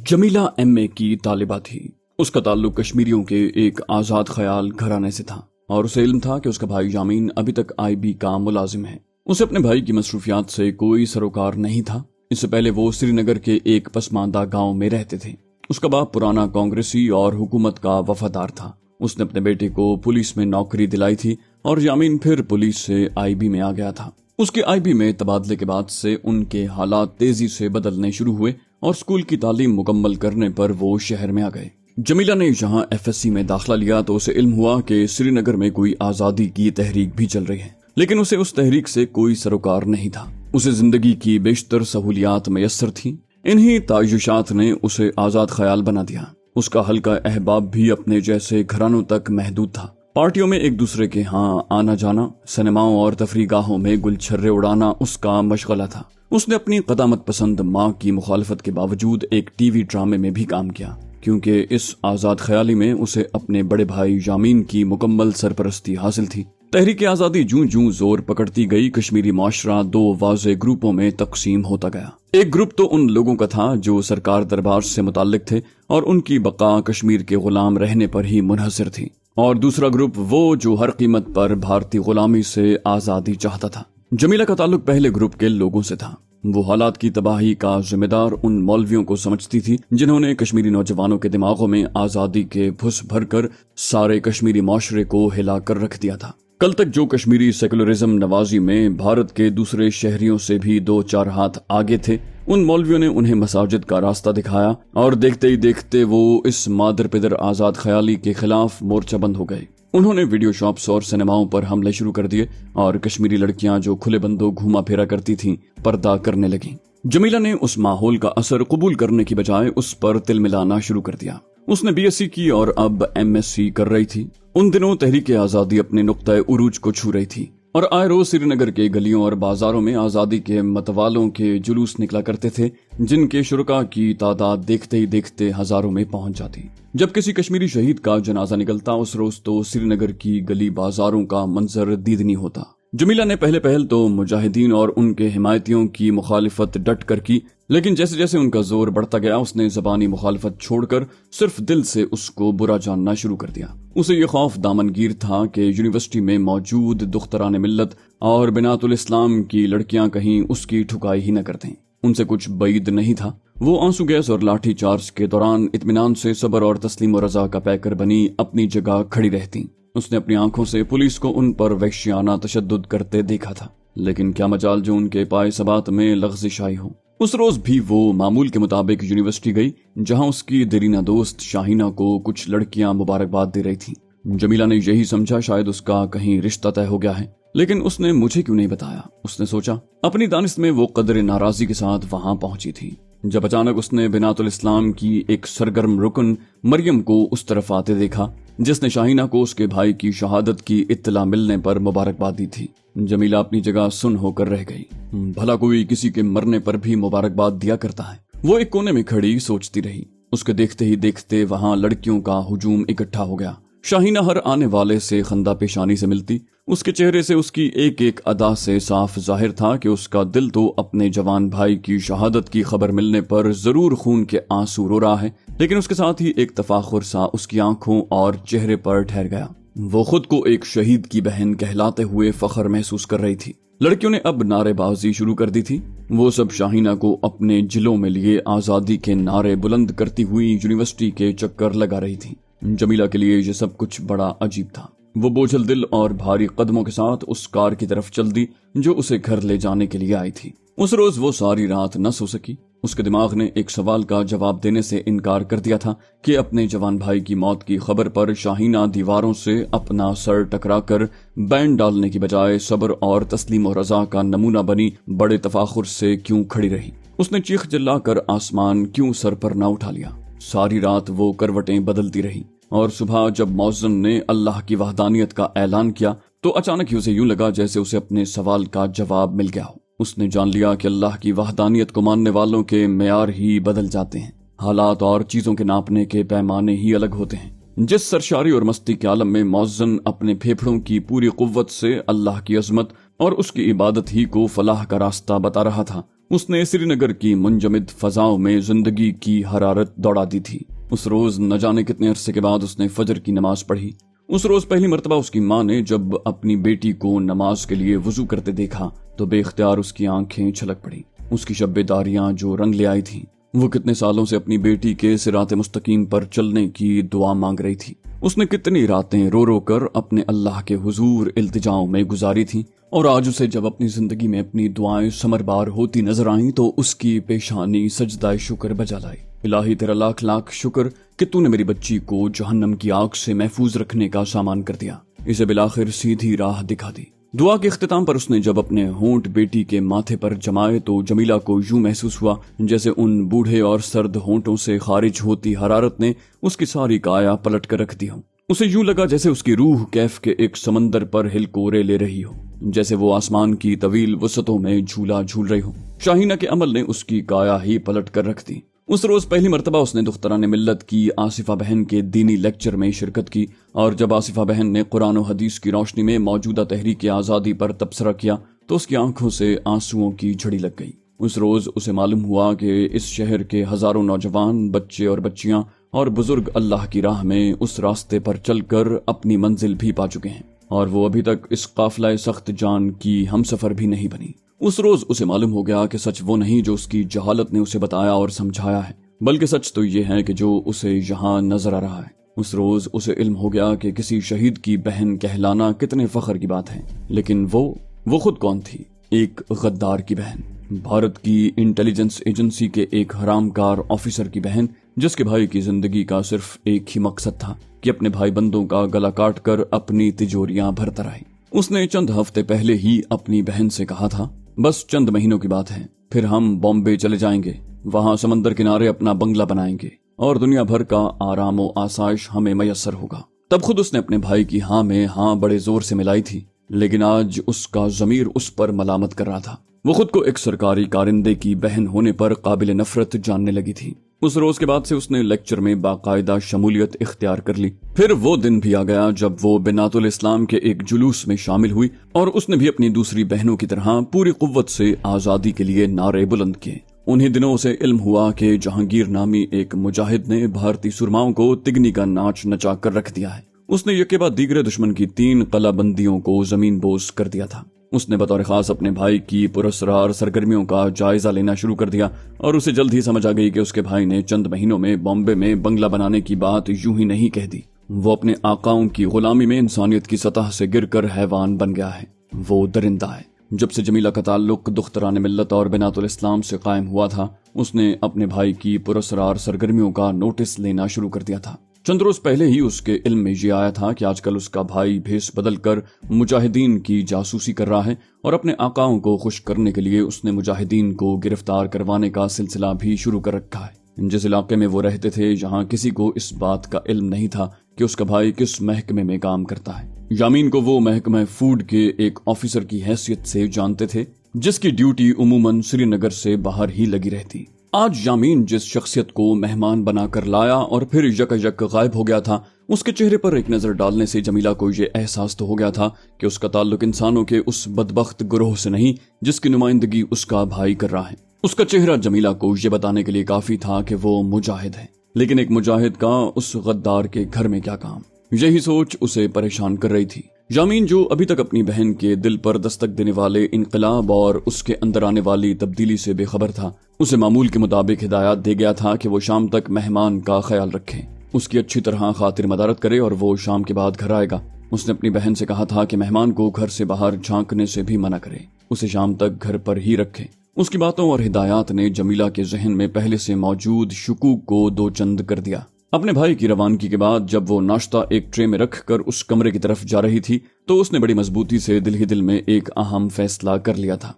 Jamila MA की तालिबा थी। उसका ताल्लुक कश्मीरियों के एक आजाद ख्याल घराने से था और उसे इल्म था कि उसका भाई यामीन अभी तक आईबी का मुलाजिम है। उसे अपने भाई की मसरूफियात से कोई सरोकार नहीं था। इससे पहले वो श्रीनगर के एक पसमानदा गांव में रहते थे। उसका बाप पुराना कांग्रेसी और हुकूमत का वफादार था। उसने अपने बेटे को पुलिस में नौकरी दिलाई थी और यामीन फिर पुलिस से आईबी में आ गया था। उसके आईबी में तबादले के बाद से उनके हालात तेजी से बदलने शुरू हुए और स्कूल की तालीम मुकम्मल करने पर वो शहर में आ गए। जमीला ने जहां एफएससी में दाखिला लिया तो उसे इल्म हुआ कि श्रीनगर में कोई आजादी की तहरीक भी चल रही है, लेकिन उसे उस तहरीक से कोई सरोकार नहीं था। उसे जिंदगी की बेशतर सहूलियात मयस्सर थी। इन्हीं तायुशात ने उसे आजाद ख्याल बना दिया। उसका हल्का अहबाब भी अपने जैसे घरानों तक महदूद था। पार्टियों में एक दूसरे के यहाँ आना जाना, सिनेमाओं और तफरीगाहों में गुलछर्रे उड़ाना उसका मशगला था। उसने अपनी कदामत पसंद माँ की मुखालफत के बावजूद एक टीवी ड्रामे में भी काम किया, क्योंकि इस आजाद ख्याली में उसे अपने बड़े भाई यामीन की मुकम्मल सरपरस्ती हासिल थी। तहरीक आजादी जूं जूं जोर पकड़ती गई, कश्मीरी माशरा दो वाज़े ग्रुपों में तकसीम होता गया। एक ग्रुप तो उन लोगों का था जो सरकार दरबार से मुताल्लिक थे और उनकी बका कश्मीर के गुलाम रहने पर ही मुनहसर थी, और दूसरा ग्रुप वो जो हर कीमत पर भारतीय गुलामी से आजादी चाहता था। जमीला का ताल्लुक पहले ग्रुप के लोगों से था। वो हालात की तबाही का जिम्मेदार उन मौलवियों को समझती थी जिन्होंने कश्मीरी नौजवानों के दिमागों में आजादी के भुस भरकर सारे कश्मीरी माशरे को हिला कर रख दिया था। कल तक जो कश्मीरी सेकुलरिज्म नवाजी में भारत के दूसरे शहरियों से भी 2-4 हाथ आगे थे, उन मौलवियों ने उन्हें मसाजिद का रास्ता दिखाया और देखते ही देखते वो इस मादर पिदर आजाद ख्याली के खिलाफ मोर्चाबंद हो गए। उन्होंने वीडियो शॉप्स और सिनेमाओं पर हमले शुरू कर दिए और कश्मीरी लड़कियां जो खुले बंदों घूमा फेरा करती थीं, पर्दा करने लगीं। जमीला ने उस माहौल का असर कबूल करने की बजाय उस पर तिल मिलाना शुरू कर दिया। उसने बीएससी की और अब एमएससी कर रही थी। उन दिनों तहरीक आजादी अपने नुक्ता उरूज को छू रही थी और आए रोज श्रीनगर के गलियों और बाजारों में आजादी के मतवालों के जुलूस निकला करते थे, जिनके शुरका की तादाद देखते ही देखते हजारों में पहुंच जाती। जब किसी कश्मीरी शहीद का जनाजा निकलता उस रोज तो श्रीनगर की गली बाजारों का मंजर दीदनी होता। जमीला ने पहले पहल तो मुजाहिदीन और उनके हिमायतियों की मुखालिफत डट कर की, लेकिन जैसे जैसे उनका जोर बढ़ता गया उसने जबानी मुखालिफत छोड़कर सिर्फ दिल से उसको बुरा जानना शुरू कर दिया। उसे ये खौफ दामनगीर था कि यूनिवर्सिटी में मौजूद दुख्तरान मिल्लत और बिनातुल इस्लाम की लड़कियां कहीं उसकी ठुकाई ही न कर दें। उनसे कुछ बैद नहीं था। वो आंसू गैस और लाठी चार्ज के दौरान इत्मीनान से सब्र और तस्लीम और रजा का पैकर बनी अपनी जगह खड़ी रहती। उसने अपनी आंखों से पुलिस को उन पर वहशियाना तशद्दुद करते देखा था, लेकिन क्या मजाल जो उनके पाए सबात में लग़ज़िश आई हो। उस रोज भी वो मामूल के मुताबिक यूनिवर्सिटी गई, जहां उसकी देरीना दोस्त शाहीना को कुछ लड़कियां मुबारकबाद दे रही थीं। जमीला ने यही समझा शायद उसका कहीं रिश्ता तय हो गया है, लेकिन उसने मुझे क्यों नहीं बताया। उसने सोचा। अपनी दानिश में वो कदर नाराजगी के साथ वहां पहुंची थी जब अचानक उसने बिनातुल इस्लाम की एक सरगर्म रुकन मरियम को उस तरफ आते देखा, जिसने शाहीना को उसके भाई की शहादत की इत्तला मिलने पर मुबारकबाद दी थी। जमीला अपनी जगह सुन होकर रह गई। भला कोई किसी के मरने पर भी मुबारकबाद दिया करता है। वो एक कोने में खड़ी सोचती रही। उसके देखते ही देखते वहां लड़कियों का हुजूम इकट्ठा हो गया। शाहीना हर आने वाले से खंदा पेशानी से मिलती। उसके चेहरे से उसकी एक एक अदा से साफ जाहिर था कि उसका दिल तो अपने जवान भाई की शहादत की खबर मिलने पर जरूर खून के आंसू रो रहा है, लेकिन उसके साथ ही एक तफाखुर सा उसकी आंखों और चेहरे पर ठहर गया। वो खुद को एक शहीद की बहन कहलाते हुए फख्र महसूस कर रही थी। लड़कियों ने अब नारेबाजी शुरू कर दी थी। वो सब शाहीना को अपने जिलों में लिए आजादी के नारे बुलंद करती हुई यूनिवर्सिटी के चक्कर लगा रही थी। जमीला के लिए ये सब कुछ बड़ा अजीब था। वो बोझल दिल और भारी कदमों के साथ उस कार की तरफ चल दी जो उसे घर ले जाने के लिए आई थी। उस रोज वो सारी रात न सो सकी। उसके दिमाग ने एक सवाल का जवाब देने से इनकार कर दिया था कि अपने जवान भाई की मौत की खबर पर शाहीना दीवारों से अपना सर टकराकर बैन डालने की बजाय सब्र और तस्लीम और रजा का नमूना बनी बड़े तफाखुर से क्यों खड़ी रही। उसने चीख चिल्लाकर आसमान क्यों सर पर न उठा लिया। सारी रात वो करवटें बदलती रही और सुबह जब मौज़िन ने अल्लाह की वहदानियत का ऐलान किया तो अचानक ही उसे यूं लगा जैसे उसे अपने सवाल का जवाब मिल गया हो। उसने जान लिया कि अल्लाह की वहदानियत को मानने वालों के मेयार ही बदल जाते हैं। हालात और चीजों के नापने के पैमाने ही अलग होते हैं। जिस सरशारी और मस्ती के आलम में मौज़िन अपने फेफड़ों की पूरी कुव्वत से अल्लाह की अजमत, اور اس کی عبادت ہی کو فلاح کا راستہ بتا رہا تھا۔ اس نے سری نگر کی منجمد فضاؤں میں زندگی کی حرارت دوڑا دی تھی۔ اس روز نہ جانے کتنے عرصے کے بعد اس نے فجر کی نماز پڑھی۔ اس روز پہلی مرتبہ اس کی ماں نے جب اپنی بیٹی کو نماز کے لیے وضو کرتے دیکھا تو بے اختیار اس کی آنکھیں چھلک پڑی۔ اس کی شب داریاں جو رنگ لے آئی تھیں، وہ کتنے سالوں سے اپنی بیٹی کے صراط مستقیم پر چلنے کی دعا مانگ رہی تھی۔ اس نے کتنی راتیں رو رو کر اپنے اللہ کے حضور التجاؤں میں گزاری تھیں، اور آج اسے جب اپنی زندگی میں اپنی دعائیں ثمربار ہوتی نظر آئیں تو اس کی پیشانی سجدہ شکر بجا لائی۔ الہی تیرا لاکھ لاکھ شکر کہ تو نے میری بچی کو جہنم کی آگ سے محفوظ رکھنے کا سامان کر دیا، اسے بالآخر سیدھی راہ دکھا دی۔ دعا کے اختتام پر اس نے جب اپنے ہونٹ بیٹی کے ماتھے پر جمائے تو جمیلہ کو یوں محسوس ہوا جیسے ان بوڑھے اور سرد ہونٹوں سے خارج ہوتی حرارت نے اس کی ساری کایا پلٹ کر رکھ دی ہو۔ اسے یوں لگا جیسے اس کی روح کیف کے ایک سمندر پر ہلکورے لے رہی ہو، جیسے وہ آسمان کی طویل وسعتوں میں جھولا جھول رہی ہو۔ شاہینہ کے عمل نے اس کی کایا ہی پلٹ کر رکھ دی۔ اس روز پہلی مرتبہ اس نے دختران ملت کی آصفہ بہن کے دینی لیکچر میں شرکت کی، اور جب آصفہ بہن نے قرآن و حدیث کی روشنی میں موجودہ تحریک آزادی پر تبصرہ کیا تو اس کی آنکھوں سے آنسوؤں کی جھڑی لگ گئی۔ اس روز اسے معلوم ہوا کہ اس شہر کے ہزاروں نوجوان، بچے اور بچیاں اور بزرگ اللہ کی راہ میں اس راستے پر چل کر اپنی منزل بھی پا چکے ہیں، اور وہ ابھی تک اس قافلہ سخت جان کی ہمسفر بھی نہیں بنی۔ اس روز اسے معلوم ہو گیا کہ سچ وہ نہیں جو اس کی جہالت نے اسے بتایا اور سمجھایا ہے، بلکہ سچ تو یہ ہے کہ جو اسے یہاں نظر آ رہا ہے۔ اس روز اسے علم ہو گیا کہ کسی شہید کی بہن کہلانا کتنے فخر کی بات ہے، لیکن وہ خود کون تھی؟ ایک غدار کی بہن، بھارت کی انٹیلیجنس ایجنسی کے ایک حرام کار آفیسر کی بہن، جس کے بھائی کی زندگی کا صرف ایک ہی مقصد تھا کہ اپنے بھائی بندوں کا گلا کاٹ کر اپنی تجوریاں بھرتا رہے۔ اس نے چند ہفتے پہلے ہی اپنی بہن سے کہا تھا، بس چند مہینوں کی بات ہے، پھر ہم بامبے چلے جائیں گے، وہاں سمندر کنارے اپنا بنگلہ بنائیں گے اور دنیا بھر کا آرام و آسائش ہمیں میسر ہوگا۔ تب خود اس نے اپنے بھائی کی ہاں میں ہاں بڑے زور سے ملائی تھی، لیکن آج اس کا ضمیر اس پر ملامت کر رہا تھا۔ وہ خود کو ایک سرکاری کارندے کی بہن ہونے پر قابل نفرت جاننے لگی تھی۔ اس روز کے بعد سے اس نے لیکچر میں باقاعدہ شمولیت اختیار کر لی۔ پھر وہ دن بھی آ گیا جب وہ بنات الاسلام کے ایک جلوس میں شامل ہوئی، اور اس نے بھی اپنی دوسری بہنوں کی طرح پوری قوت سے آزادی کے لیے نعرے بلند کیے۔ انہی دنوں سے علم ہوا کہ جہانگیر نامی ایک مجاہد نے بھارتی سرماؤں کو تگنی کا ناچ نچا کر رکھ دیا ہے۔ اس نے یکے بعد دیگر دشمن کی 3 قلعہ بندیوں کو زمین بوس کر دیا تھا۔ اس نے بطور خاص اپنے بھائی کی پراسرار سرگرمیوں کا جائزہ لینا شروع کر دیا، اور اسے جلد ہی سمجھ آ گئی کہ اس کے بھائی نے چند مہینوں میں بامبے میں بنگلہ بنانے کی بات یوں ہی نہیں کہہ دی۔ وہ اپنے آقاؤں کی غلامی میں انسانیت کی سطح سے گر کر حیوان بن گیا ہے، وہ درندہ ہے۔ جب سے جمیلہ کا تعلق دختران ملت اور بنات الاسلام سے قائم ہوا تھا، اس نے اپنے بھائی کی پراسرار سرگرمیوں کا نوٹس لینا شروع کر دیا تھا۔ چند روز پہلے ہی اس کے علم میں یہ آیا تھا کہ آج کل اس کا بھائی بھیس بدل کر مجاہدین کی جاسوسی کر رہا ہے، اور اپنے آقاؤں کو خوش کرنے کے لیے اس نے مجاہدین کو گرفتار کروانے کا سلسلہ بھی شروع کر رکھا ہے۔ جس علاقے میں وہ رہتے تھے، جہاں کسی کو اس بات کا علم نہیں تھا کہ اس کا بھائی کس محکمے میں کام کرتا ہے۔ یامین کو وہ محکمہ فوڈ کے ایک آفیسر کی حیثیت سے جانتے تھے، جس کی ڈیوٹی عموماً سری نگر سے باہر ہی لگی رہتی۔ آج یامین جس شخصیت کو مہمان بنا کر لایا اور پھر یک غائب ہو گیا تھا، اس کے چہرے پر ایک نظر ڈالنے سے جمیلہ کو یہ احساس تو ہو گیا تھا کہ اس کا تعلق انسانوں کے اس بدبخت گروہ سے نہیں جس کی نمائندگی اس کا بھائی کر رہا ہے۔ اس کا چہرہ جمیلہ کو یہ بتانے کے لیے کافی تھا کہ وہ مجاہد ہے، لیکن ایک مجاہد کا اس غدار کے گھر میں کیا کام؟ یہی سوچ اسے پریشان کر رہی تھی۔ یامین جو ابھی تک اپنی بہن کے دل پر دستک دینے والے انقلاب اور اس کے اندر آنے والی تبدیلی سے بے خبر تھا، اسے معمول کے مطابق ہدایات دے گیا تھا کہ وہ شام تک مہمان کا خیال رکھے، اس کی اچھی طرح خاطر مدارت کرے اور وہ شام کے بعد گھر آئے گا۔ اس نے اپنی بہن سے کہا تھا کہ مہمان کو گھر سے باہر جھانکنے سے بھی منع کرے، اسے شام تک گھر پر ہی رکھے۔ اس کی باتوں اور ہدایات نے جمیلہ کے ذہن میں پہلے سے موجود شکوک کو دو چند کر دیا۔ اپنے بھائی کی روانگی کے بعد جب وہ ناشتہ ایک ٹرے میں رکھ کر اس کمرے کی طرف جا رہی تھی تو اس نے بڑی مضبوطی سے دل ہی دل میں ایک اہم فیصلہ کر لیا تھا۔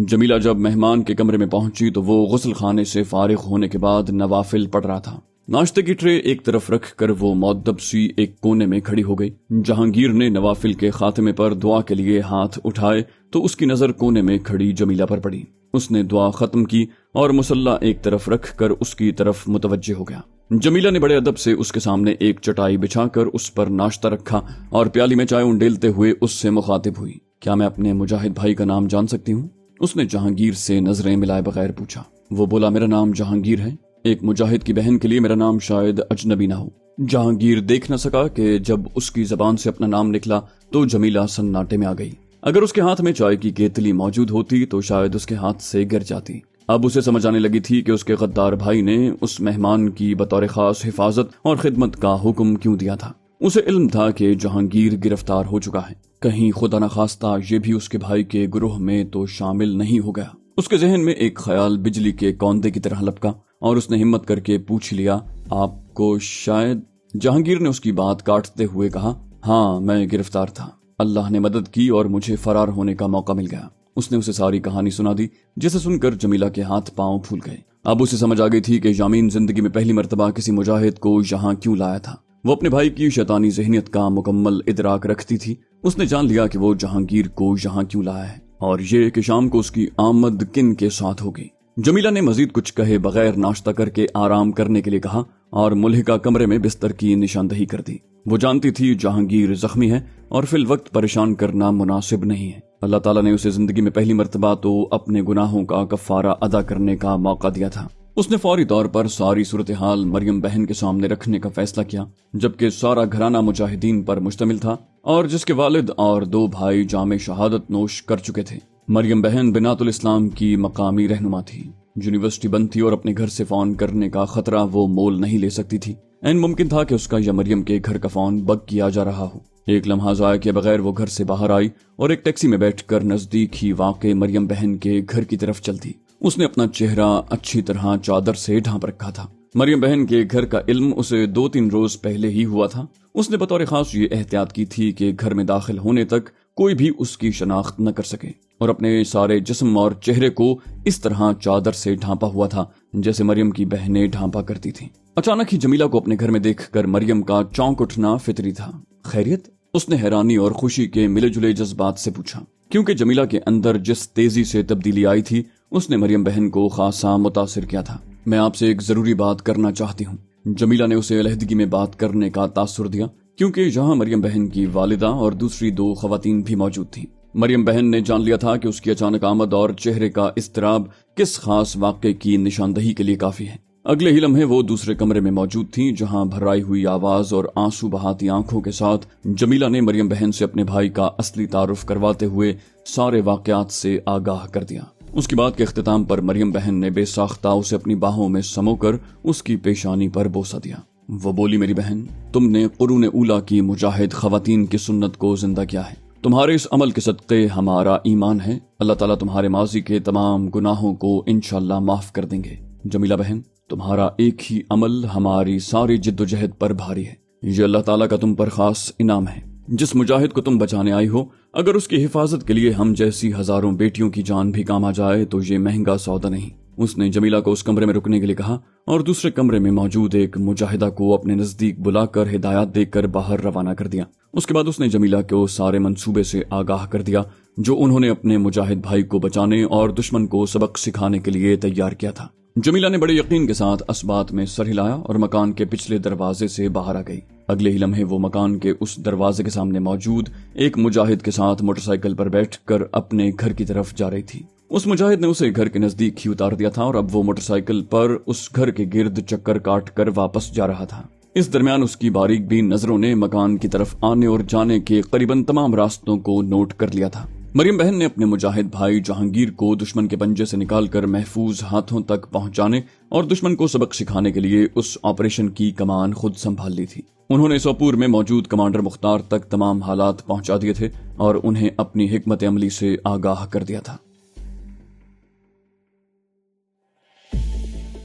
جمیلہ جب مہمان کے کمرے میں پہنچی تو وہ غسل خانے سے فارغ ہونے کے بعد نوافل پڑھ رہا تھا۔ ناشتے کی ٹرے ایک طرف رکھ کر وہ مؤدب سی ایک کونے میں کھڑی ہو گئی۔ جہانگیر نے نوافل کے خاتمے پر دعا کے لیے ہاتھ اٹھائے تو اس کی نظر کونے میں کھڑی جمیلہ پر پڑی۔ اس نے دعا ختم کی اور مصلی ایک طرف رکھ کر اس کی طرف متوجہ ہو گیا۔ جمیلہ نے بڑے ادب سے اس کے سامنے ایک چٹائی بچھا کر اس پر ناشتہ رکھا اور پیالی میں چائے انڈیلتے ہوئے اس سے مخاطب ہوئی۔ کیا میں اپنے مجاہد بھائی کا نام جان سکتی ہوں؟ اس نے جہانگیر سے نظریں ملائے بغیر پوچھا۔ وہ بولا، میرا نام جہانگیر ہے۔ ایک مجاہد کی بہن کے لیے میرا نام شاید اجنبی نہ ہو۔ جہانگیر دیکھ نہ سکا کہ جب اس کی زبان سے اپنا نام نکلا تو جمیلہ سناٹے میں آ گئی۔ اگر اس کے ہاتھ میں چائے کی کیتلی موجود ہوتی تو شاید اس کے ہاتھ سے گر جاتی۔ اب اسے سمجھ آنے لگی تھی کہ اس کے غدار بھائی نے اس مہمان کی بطور خاص حفاظت اور خدمت کا حکم کیوں دیا تھا۔ اسے علم تھا کہ جہانگیر گرفتار ہو چکا ہے، کہیں خدا نخواستہ یہ بھی اس کے بھائی کے گروہ میں تو شامل نہیں ہو گیا۔ اس کے ذہن میں ایک خیال بجلی کے کوندے کی طرح لپکا اور اس نے ہمت کر کے پوچھ لیا، آپ کو شاید؟ جہانگیر نے اس کی بات کاٹتے ہوئے کہا، ہاں میں گرفتار تھا، اللہ نے مدد کی اور مجھے فرار ہونے کا موقع مل گیا۔ اس نے اسے ساری کہانی سنا دی، جسے سن کر جمیلہ کے ہاتھ پاؤں پھول گئے۔ اب اسے سمجھ آ گئی تھی کہ یامین زندگی میں پہلی مرتبہ کسی مجاہد کو یہاں کیوں لایا تھا۔ وہ اپنے بھائی کی شیطانی ذہنیت کا مکمل ادراک رکھتی تھی۔ اس نے جان لیا کہ وہ جہانگیر کو یہاں کیوں لایا ہے اور یہ کہ شام کو اس کی آمد کن کے ساتھ ہوگی۔ جمیلہ نے مزید کچھ کہے بغیر ناشتہ کر کے آرام کرنے کے لیے کہا اور ملحقہ کمرے میں بستر کی نشاندہی کر دی۔ وہ جانتی تھی جہانگیر زخمی ہے اور فی الوقت پریشان کرنا مناسب نہیں ہے۔ اللہ تعالیٰ نے اسے زندگی میں پہلی مرتبہ تو اپنے گناہوں کا کفارہ ادا کرنے کا موقع دیا تھا۔ اس نے فوری طور پر ساری صورتحال مریم بہن کے سامنے رکھنے کا فیصلہ کیا، جبکہ سارا گھرانہ مجاہدین پر مشتمل تھا اور جس کے والد اور 2 بھائی جام شہادت نوش کر چکے تھے۔ مریم بہن بنات الاسلام کی مقامی رہنما تھی۔ یونیورسٹی بند تھی اور اپنے گھر سے فون کرنے کا خطرہ وہ مول نہیں لے سکتی تھی۔ این ممکن تھا کہ اس کا یا مریم کے گھر کا فون بگ کیا جا رہا ہو۔ ایک لمحہ ضائع کیے بغیر وہ گھر سے باہر آئی اور ایک ٹیکسی میں بیٹھ کر نزدیک ہی واقع مریم بہن کے گھر کی طرف چلتی۔ اس نے اپنا چہرہ اچھی طرح چادر سے ڈھانپ رکھا تھا۔ مریم بہن کے گھر کا علم اسے 2-3 روز پہلے ہی ہوا تھا۔ اس نے بطور خاص یہ احتیاط کی تھی کہ گھر میں داخل ہونے تک کوئی بھی اس کی شناخت نہ کر سکے، اور اپنے سارے جسم اور چہرے کو اس طرح چادر سے ڈھانپا ہوا تھا جیسے مریم کی بہنیں ڈھانپا کرتی تھیں۔ اچانک ہی جمیلہ کو اپنے گھر میں دیکھ کر مریم کا چونک اٹھنا فطری تھا۔ خیریت؟ اس نے حیرانی اور خوشی کے ملے جلے جذبات سے پوچھا، کیونکہ جمیلہ کے اندر جس تیزی سے تبدیلی آئی تھی اس نے مریم بہن کو خاصا متاثر کیا تھا۔ میں آپ سے ایک ضروری بات کرنا چاہتی ہوں۔ جمیلہ نے اسے علیحدگی میں بات کرنے کا تاثر دیا، کیونکہ یہاں مریم بہن کی والدہ اور دوسری 2 خواتین بھی موجود تھیں۔ مریم بہن نے جان لیا تھا کہ اس کی اچانک آمد اور چہرے کا اضطراب کس خاص واقعے کی نشاندہی کے لیے کافی ہے۔ اگلے ہی لمحے وہ دوسرے کمرے میں موجود تھیں، جہاں بھرائی ہوئی آواز اور آنسو بہاتی آنکھوں کے ساتھ جمیلہ نے مریم بہن سے اپنے بھائی کا اصلی تعارف کرواتے ہوئے سارے واقعات سے آگاہ کر دیا۔ اس کی بات کے اختتام پر مریم بہن نے بے ساختہ اسے اپنی باہوں میں سمو کر اس کی پیشانی پر بوسہ دیا۔ وہ بولی، میری بہن، تم نے قرون اولیٰ کی مجاہد خواتین کی سنت کو زندہ کیا ہے۔ تمہارے اس عمل کے صدقے ہمارا ایمان ہے۔ اللہ تعالیٰ تمہارے ماضی کے تمام گناہوں کو انشاءاللہ معاف کر دیں گے۔ جمیلہ بہن، تمہارا ایک ہی عمل ہماری ساری جد و جہد پر بھاری ہے۔ یہ اللہ تعالیٰ کا تم پر خاص انعام ہے۔ جس مجاہد کو تم بچانے آئی ہو، اگر اس کی حفاظت کے لیے ہم جیسی ہزاروں بیٹیوں کی جان بھی کام آ جائے تو یہ مہنگا سودا نہیں۔ اس نے جمیلہ کو اس کمرے میں رکنے کے لیے کہا اور دوسرے کمرے میں موجود ایک مجاہدہ کو اپنے نزدیک بلا کر ہدایات دے کر باہر روانہ کر دیا۔ اس کے بعد اس نے جمیلہ کو سارے منصوبے سے آگاہ کر دیا جو انہوں نے اپنے مجاہد بھائی کو بچانے اور دشمن کو سبق سکھانے کے لیے تیار کیا تھا۔ جمیلہ نے بڑے یقین کے ساتھ اسبات میں سر ہلایا اور مکان کے پچھلے دروازے سے باہر آ گئی۔ اگلے ہی لمحے وہ مکان کے اس دروازے کے سامنے موجود ایک مجاہد کے ساتھ موٹر سائیکل پر بیٹھ کر اپنے گھر کی طرف جا رہی تھی۔ اس مجاہد نے اسے گھر کے نزدیک ہی اتار دیا تھا اور اب وہ موٹر سائیکل پر اس گھر کے گرد چکر کاٹ کر واپس جا رہا تھا۔ اس درمیان اس کی باریک بین نظروں نے مکان کی طرف آنے اور جانے کے قریباً تمام راستوں کو نوٹ کر لیا تھا۔ مریم بہن نے اپنے مجاہد بھائی جہانگیر کو دشمن کے پنجے سے نکال کر محفوظ ہاتھوں تک پہنچانے اور دشمن کو سبق سکھانے کے لیے اس آپریشن کی کمان خود سنبھال لی تھی۔ انہوں نے سوپور میں موجود کمانڈر مختار تک تمام حالات پہنچا دیے تھے اور انہیں اپنی حکمت عملی سے آگاہ کر دیا تھا۔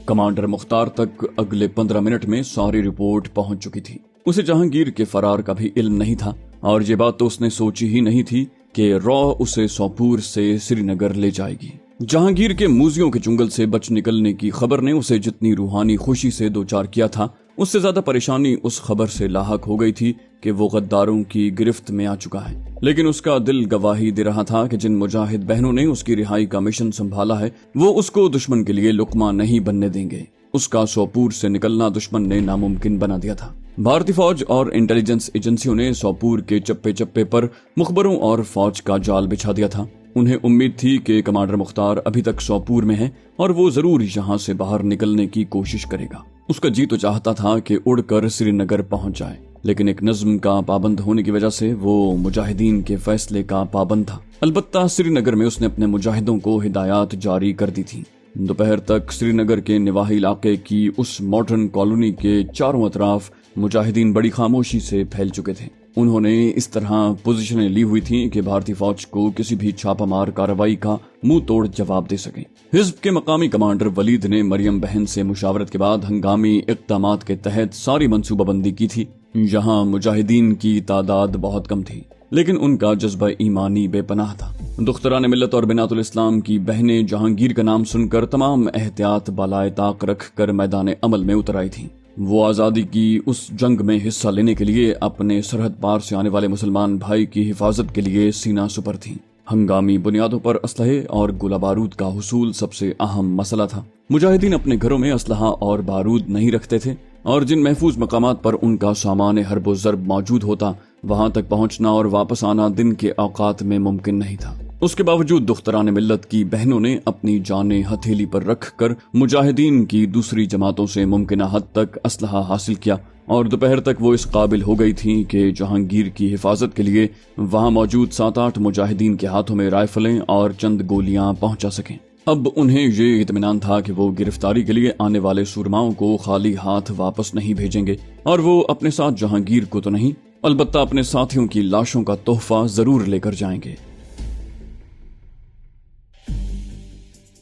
کمانڈر مختار تک اگلے 15 منٹ میں ساری رپورٹ پہنچ چکی تھی۔ اسے جہانگیر کے فرار کا بھی علم نہیں تھا اور یہ بات تو اس نے سوچی ہی نہیں تھی کہ را اسے سوپور سے سری نگر لے جائے گی۔ جہانگیر کے موزیوں کے چنگل سے بچ نکلنے کی خبر نے اسے جتنی روحانی خوشی سے دوچار کیا تھا، اس سے زیادہ پریشانی اس خبر سے لاحق ہو گئی تھی کہ وہ غداروں کی گرفت میں آ چکا ہے۔ لیکن اس کا دل گواہی دے رہا تھا کہ جن مجاہد بہنوں نے اس کی رہائی کا مشن سنبھالا ہے وہ اس کو دشمن کے لیے لقمہ نہیں بننے دیں گے۔ اس کا سوپور سے نکلنا دشمن نے ناممکن بنا دیا تھا۔ भारतीय फौज और इंटेलिजेंस एजेंसियों ने सोपोर के चप्पे चप्पे पर मुखबरों और फौज का जाल बिछा दिया था। उन्हें उम्मीद थी कि कमांडर मुख्तार अभी तक सोपोर में है और वो जरूर यहाँ से बाहर निकलने की कोशिश करेगा। उसका जी तो चाहता था कि उड़कर श्रीनगर पहुंच जाए, लेकिन एक नज्म का पाबंद होने की वजह से वो मुजाहिदीन के फैसले का पाबंद था। अलबत्ता श्रीनगर में उसने अपने मुजाहिदों को हिदायत जारी कर दी थी। दोपहर तक श्रीनगर के निवाही इलाके की उस मॉडर्न कॉलोनी के चारों अतराफ मुजाहिदीन बड़ी खामोशी से फैल चुके थे। उन्होंने इस तरह पोजीशनें ली हुई थी कि भारतीय फौज को किसी भी छापामार कार्रवाई का मुंह तोड़ जवाब दे सके। हिज़्ब के मकामी कमांडर वलीद ने मरियम बहन से मुशावरत के बाद हंगामी इक़दामात के तहत सारी मंसूबाबंदी की थी। यहाँ मुजाहिदीन की तादाद बहुत कम थी, लेकिन उनका जज्बा ईमानी बेपनाह था। दुख्तरान मिल्लत और बिनातुल इस्लाम की बहनें जहांगीर का नाम सुनकर तमाम एहतियात बालाए ताक रख कर मैदान अमल में उतर आई थीं। वो आज़ादी की उस जंग में हिस्सा लेने के लिए अपने सरहद पार से आने वाले मुसलमान भाई की हिफाजत के लिए सीना सुपर थीं। हंगामी बुनियादों पर असलहे और गोला बारूद का हुसूल सबसे अहम मसला था। मुजाहिदीन अपने घरों में असलहा और बारूद नहीं रखते थे और जिन महफूज मकामात पर उनका सामान हर्ब ज़र्ब मौजूद होता, वहां तक पहुंचना और वापस आना दिन के औकात में मुमकिन नहीं था। उसके बावजूद दुख्तरान मिल्लत की बहनों ने अपनी जानें हथेली पर रख कर मुजाहिदीन की दूसरी जमातों से मुमकिन हद तक असलहा हासिल किया और दोपहर तक वो इस काबिल हो गई थी कि जहांगीर की हिफाजत के लिए वहां मौजूद 7-8 मुजाहिदीन के हाथों में राइफलें और चंद गोलियां पहुंचा सकें। अब उन्हें ये इत्मीनान था कि वो गिरफ्तारी के लिए आने वाले सुरमाओं को खाली हाथ वापस नहीं भेजेंगे और वो अपने साथ जहांगीर को तो नहीं, अलबत्ता अपने साथियों की लाशों का तोहफा जरूर लेकर जाएंगे।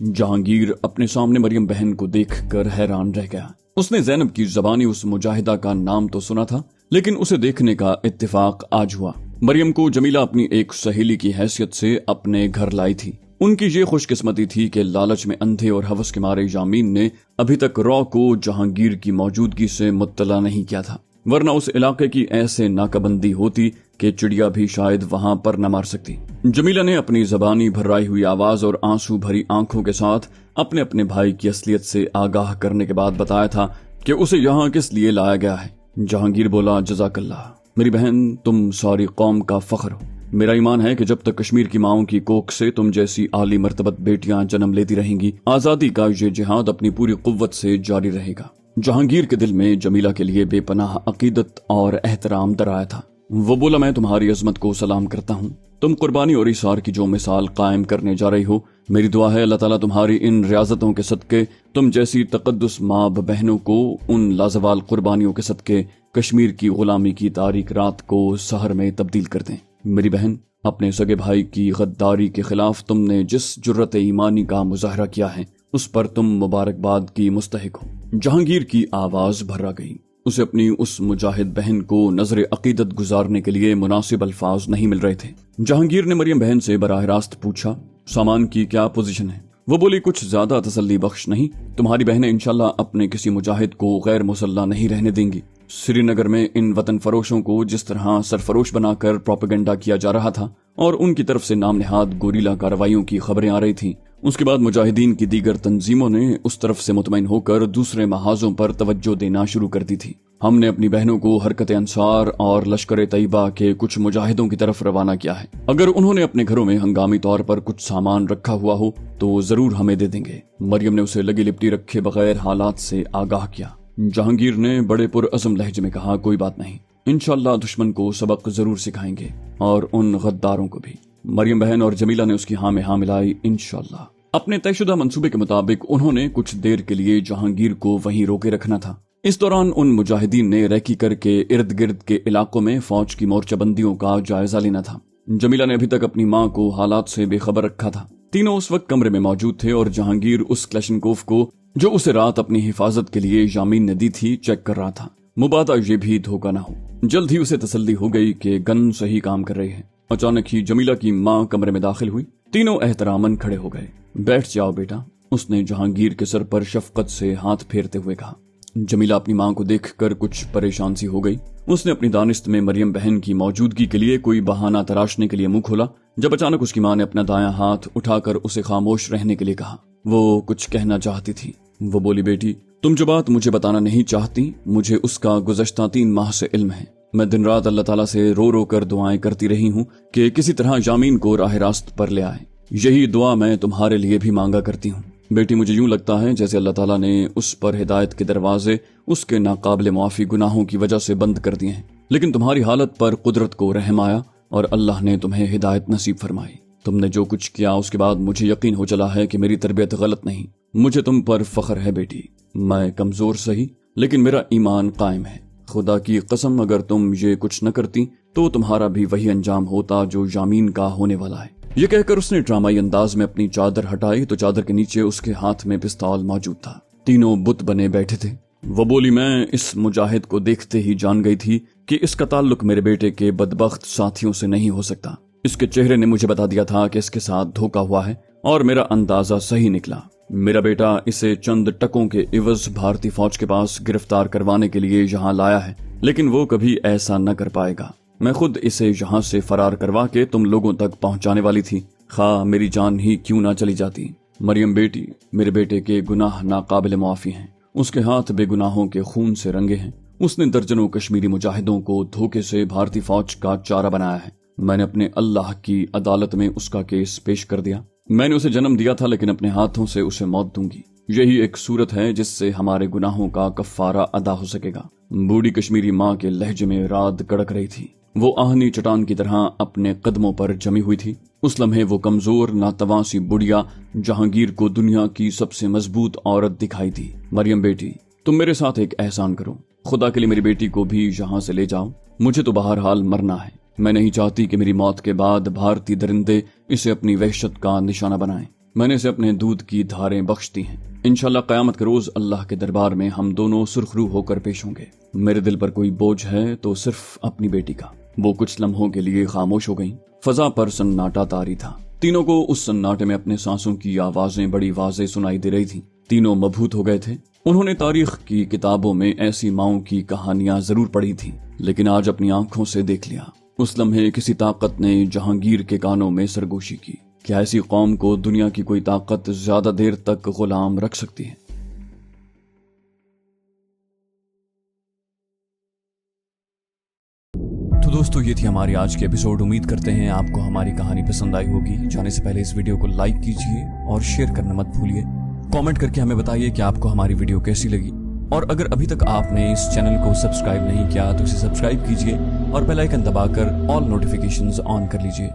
जहांगीर अपने सामने मरियम बहन को देखकर हैरान रह गया। उसने ज़ैनब की ज़बानी उस मुजाहिदा का नाम तो सुना था, लेकिन उसे देखने का इत्तेफाक आज हुआ। मरियम को जमीला अपनी एक सहेली की हैसियत से अपने घर लाई थी। उनकी ये खुशकिस्मती थी कि लालच में अंधे और हवस के मारे यामीन ने अभी तक रॉ को जहांगीर की मौजूदगी से मुत्तला नहीं किया था, वरना उस इलाके की ऐसे नाकाबंदी होती कि चिड़िया भी शायद वहां पर न मार सकती। जमीला ने अपनी जबानी भर्राई हुई आवाज और आंसू भरी आंखों के साथ अपने अपने भाई की असलियत से आगाह करने के बाद बताया था कि उसे यहाँ किस लिए लाया गया है। जहांगीर बोला, जज़ाकल्लाह, मेरी बहन तुम सारी कौम का फख्र हो। मेरा ईमान है कि जब तक कश्मीर की माओं की कोख से तुम जैसी आली मर्तबत बेटियां जन्म लेती रहेंगी, आजादी का ये जिहाद अपनी पूरी कुव्वत से जारी रहेगा। जहांगीर के दिल में जमीला के लिए बेपनाह अकीदत और एहतराम दराया था। वो बोला, मैं तुम्हारी अजमत को सलाम करता हूँ। तुम कुर्बानी और इसार की जो मिसाल कायम करने जा रही हो, मेरी दुआ है अल्लाह ताला तुम्हारी इन रियाजतों के सदके तुम जैसी तकद्दुस माँ बहनों को उन लाजवाल कुर्बानियों के सदके कश्मीर की गुलामी की तारीक रात को सहर में तब्दील कर दें। मेरी बहन, अपने सगे भाई की गद्दारी के खिलाफ तुमने जिस जुर्रत ईमानी का मुजाहरा किया है, उस पर तुम मुबारकबाद की मुस्तहिक हो। जहांगीर की आवाज भर्रा गई। उसे अपनी उस मुजाहिद बहन को नजर अकीदत गुजारने के लिए मुनासिब अल्फाज नहीं मिल रहे थे। जहांगीर ने मरियम बहन से बराह रास्त पूछा, सामान की क्या पोजीशन है? वो बोली, कुछ ज्यादा तसल्ली बख्श नहीं। तुम्हारी बहनें इंशाल्लाह अपने किसी मुजाहिद को गैर मुसल्ला नहीं रहने देंगी। श्रीनगर में इन वतन फरोशों को जिस तरह सरफरोश बनाकर प्रोपेगेंडा किया जा रहा था और उनकी तरफ से नाम नेहाद गोरीला कार्रवाइयों की खबरें आ रही थीं, उसके बाद मुजाहिदीन की दीगर तंजीमों ने उस तरफ से मुतमईन होकर दूसरे महाजों पर तवज्जो देना शुरू कर दी थी। हमने अपनी बहनों को हरकत अंसार और लश्कर तैयबा के कुछ मुजाहिदों की तरफ रवाना किया है। अगर उन्होंने अपने घरों में हंगामी तौर पर कुछ सामान रखा हुआ हो तो जरूर हमें दे देंगे। मरियम ने उसे लगी लिपटी रखे बगैर हालात से आगाह किया। जहांगीर ने बड़े पुरअज़म लहजे में कहा, कोई बात नहीं, इंशाअल्लाह दुश्मन को सबक जरूर सिखाएंगे और उन गद्दारों को भी। मरियम बहन और जमीला ने उसकी हाँ में हाँ मिलाई, इंशाअल्लाह। अपने तयशुदा मंसूबे के मुताबिक उन्होंने कुछ देर के लिए जहांगीर को वहीं रोके रखना था। इस दौरान उन मुजाहिदीन ने रैकी करके इर्द गिर्द के इलाकों में फौज की मोर्चाबंदियों का जायजा लेना था। जमीला ने अभी तक अपनी माँ को हालात से बेखबर रखा था। तीनों उस वक्त कमरे में मौजूद थे और जहांगीर उस क्लैशनकोफ को जो उसे रात अपनी हिफाजत के लिए यामीन ने दी थी चेक कर रहा था। मुबादा ये भी धोखा न हो। जल्द ही उसे तसल्ली हो गई कि गन सही काम कर रही है। अचानक ही जमीला की माँ कमरे में दाखिल हुई। तीनों एहतरामन खड़े हो गए। बैठ जाओ बेटा, उसने जहांगीर के सर पर शफकत से हाथ फेरते हुए कहा। जमीला अपनी माँ को देखकर कुछ परेशान सी हो गई। उसने अपनी दानिश्त में मरियम बहन की मौजूदगी के लिए कोई बहाना तराशने के लिए मुंह खोला, जब अचानक उसकी माँ ने अपना दायां हाथ उठाकर उसे खामोश रहने के लिए कहा। वो कुछ कहना चाहती थी। वो बोली, बेटी तुम जो बात मुझे बताना नहीं चाहती, मुझे उसका गुज़श्ता 3 माह से इल्म है। मैं दिन रात अल्लाह ताला से रो रो कर दुआएं करती रही हूँ कि किसी तरह यामीन को राह रास्त पर ले आए। यही दुआ मैं तुम्हारे लिए भी मांगा करती हूँ। बेटी, मुझे यूं लगता है जैसे अल्लाह ताला ने उस पर हिदायत के दरवाजे उसके नाकाबिले मुआफी गुनाहों की वजह से बंद कर दिए हैं, लेकिन तुम्हारी हालत पर कुदरत को रहम आया और अल्लाह ने तुम्हें हिदायत नसीब फरमाई। तुमने जो कुछ किया उसके बाद मुझे यकीन हो चला है कि मेरी तरबियत गलत नहीं। मुझे तुम पर फख्र है बेटी। मैं कमजोर सही, लेकिन मेरा ईमान कायम है। खुदा की कसम, अगर तुम ये कुछ न करती तो तुम्हारा भी वही अंजाम होता जो यामीन का होने वाला है। ये कहकर उसने ड्रामाई अंदाज में अपनी चादर हटाई तो चादर के नीचे उसके हाथ में पिस्तौल मौजूद था। तीनों बुत बने बैठे थे। वो बोली, मैं इस मुजाहिद को देखते ही जान गई थी कि इसका ताल्लुक मेरे बेटे के बदबख्त साथियों से नहीं हो सकता। इसके चेहरे ने मुझे बता दिया था कि इसके साथ धोखा हुआ है और मेरा अंदाजा सही निकला। मेरा बेटा इसे चंद टकों के इवज भारतीय फौज के पास गिरफ्तार करवाने के लिए यहाँ लाया है, लेकिन वो कभी ऐसा न कर पाएगा। मैं खुद इसे यहाँ से फरार करवा के तुम लोगों तक पहुँचाने वाली थी, खा मेरी जान ही क्यों ना चली जाती। मरियम बेटी, मेरे बेटे के गुनाह नाकाबिले मुआफी हैं। उसके हाथ बेगुनाहों के खून से रंगे हैं। उसने दर्जनों कश्मीरी मुजाहिदों को धोखे से भारतीय फौज का चारा बनाया है। मैंने अपने अल्लाह की अदालत में उसका केस पेश कर दिया। मैंने उसे जन्म दिया था, लेकिन अपने हाथों से उसे मौत दूंगी। यही एक सूरत है जिससे हमारे गुनाहों का कफ्फारा अदा हो सकेगा। बूढ़ी कश्मीरी माँ के लहजे में रात कड़क रही थी। वो आहनी चट्टान की तरह अपने कदमों पर जमी हुई थी। उस लम्हे वो कमजोर नातवासी बुढ़िया जहांगीर को दुनिया की सबसे मजबूत औरत दिखाई दी। मरियम बेटी, तुम मेरे साथ एक एहसान करो। खुदा के लिए मेरी बेटी को भी यहाँ से ले जाओ। मुझे तो बहरहाल मरना है। मैं नहीं चाहती कि मेरी मौत के बाद भारतीय दरिंदे इसे अपनी वहशत का निशाना बनाएं। मैंने इसे अपने दूध की धारें बख्श दी हैं। इंशाल्लाह क़यामत के रोज अल्लाह के दरबार में हम दोनों सुरखरू होकर पेश होंगे। मेरे दिल पर कोई बोझ है तो सिर्फ अपनी बेटी का। वो कुछ लम्हों के लिए खामोश हो गईं। फजा पर सन्नाटा तारी था। तीनों को उस सन्नाटे में अपने सांसों की आवाजें बड़ी वाज़ेह सुनाई दे रही थीं। तीनों मबहूत हो गए थे। उन्होंने तारीख की किताबों में ऐसी माओं की कहानियां जरूर पढ़ी थी, लेकिन आज अपनी आंखों से देख लिया। उस लम्हे किसी ताकत ने जहांगीर के कानों में सरगोशी की। क्या ऐसी कौम को दुनिया की कोई ताकत ज्यादा देर तक गुलाम रख सकती है? तो दोस्तों, ये थी हमारी आज की एपिसोड। उम्मीद करते हैं आपको हमारी कहानी पसंद आई होगी। जाने से पहले इस वीडियो को लाइक कीजिए और शेयर करना मत भूलिए। कमेंट करके हमें बताइए कि आपको हमारी वीडियो कैसी लगी। और अगर अभी तक आपने इस चैनल को सब्सक्राइब नहीं किया तो इसे सब्सक्राइब कीजिए और बेल आइकन दबाकर ऑल नोटिफिकेशंस ऑन कर लीजिए।